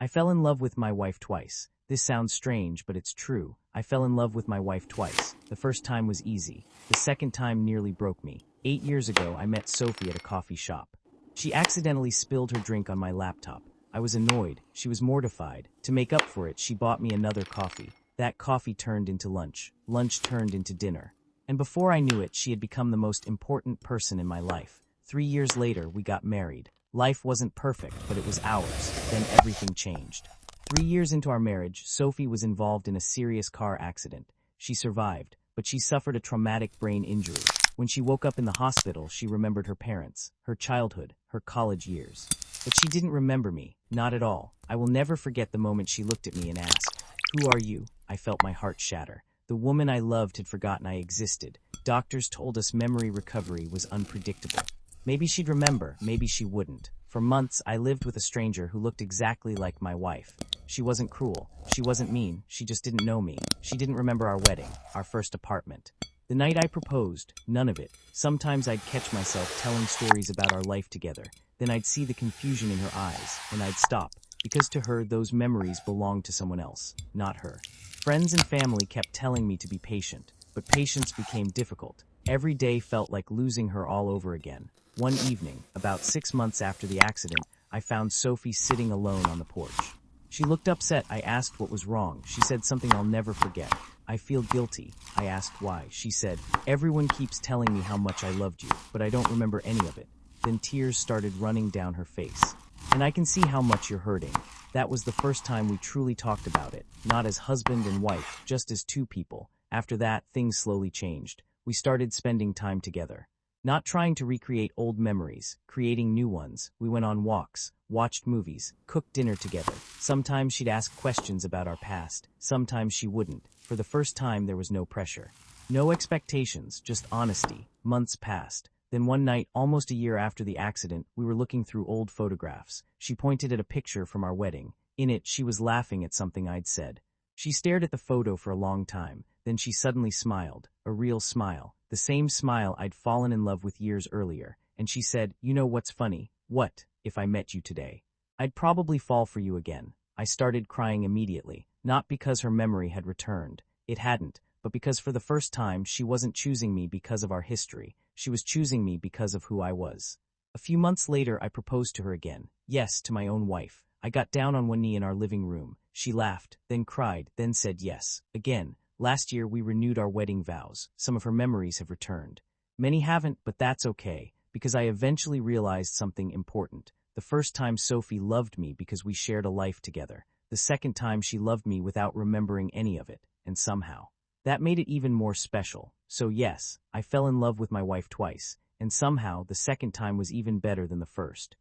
I fell in love with my wife twice. This sounds strange, but it's true. I fell in love with my wife twice. The first time was easy. The second time nearly broke me. 8 years ago, I met Sophie at a coffee shop. She accidentally spilled her drink on my laptop. I was annoyed. She was mortified. To make up for it, she bought me another coffee. That coffee turned into lunch. Lunch turned into dinner. And before I knew it, she had become the most important person in my life. 3 years later, we got married. Life wasn't perfect, but it was ours. Then everything changed. 3 years into our marriage, Sophie was involved in a serious car accident. She survived, but she suffered a traumatic brain injury. When she woke up in the hospital, she remembered her parents, her childhood, her college years. But she didn't remember me, not at all. I will never forget the moment she looked at me and asked, "Who are you?" I felt my heart shatter. The woman I loved had forgotten I existed. Doctors told us memory recovery was unpredictable. Maybe she'd remember, maybe she wouldn't. For months, I lived with a stranger who looked exactly like my wife. She wasn't cruel. She wasn't mean. She just didn't know me. She didn't remember our wedding, our first apartment. The night I proposed, none of it. Sometimes I'd catch myself telling stories about our life together. Then I'd see the confusion in her eyes, and I'd stop, because to her, those memories belonged to someone else, not her. Friends and family kept telling me to be patient, but patience became difficult. Every day felt like losing her all over again. One evening, about 6 months after the accident, I found Sophie sitting alone on the porch. She looked upset. I asked what was wrong. She said something I'll never forget. "I feel guilty." I asked why. She said, "Everyone keeps telling me how much I loved you, but I don't remember any of it." Then tears started running down her face. "And I can see how much you're hurting." That was the first time we truly talked about it, not as husband and wife, just as two people. After that, things slowly changed. We started spending time together. Not trying to recreate old memories, creating new ones. We went on walks, watched movies, cooked dinner together. Sometimes she'd ask questions about our past. Sometimes she wouldn't. For the first time, there was no pressure. No expectations, just honesty. Months passed. Then one night, almost a year after the accident, we were looking through old photographs. She pointed at a picture from our wedding. In it, she was laughing at something I'd said. She stared at the photo for a long time. Then she suddenly smiled. A real smile. The same smile I'd fallen in love with years earlier. And she said, "You know what's funny? What, if I met you today? I'd probably fall for you again." I started crying immediately, not because her memory had returned. It hadn't, but because for the first time she wasn't choosing me because of our history. She was choosing me because of who I was. A few months later, I proposed to her again. Yes, to my own wife. I got down on one knee in our living room. She laughed, then cried, then said yes. Again. Last year, we renewed our wedding vows. Some of her memories have returned. Many haven't, but that's okay, because I eventually realized something important. The first time Sophie loved me because we shared a life together. The second time she loved me without remembering any of it, and somehow. That made it even more special. So yes, I fell in love with my wife twice, and somehow the second time was even better than the first.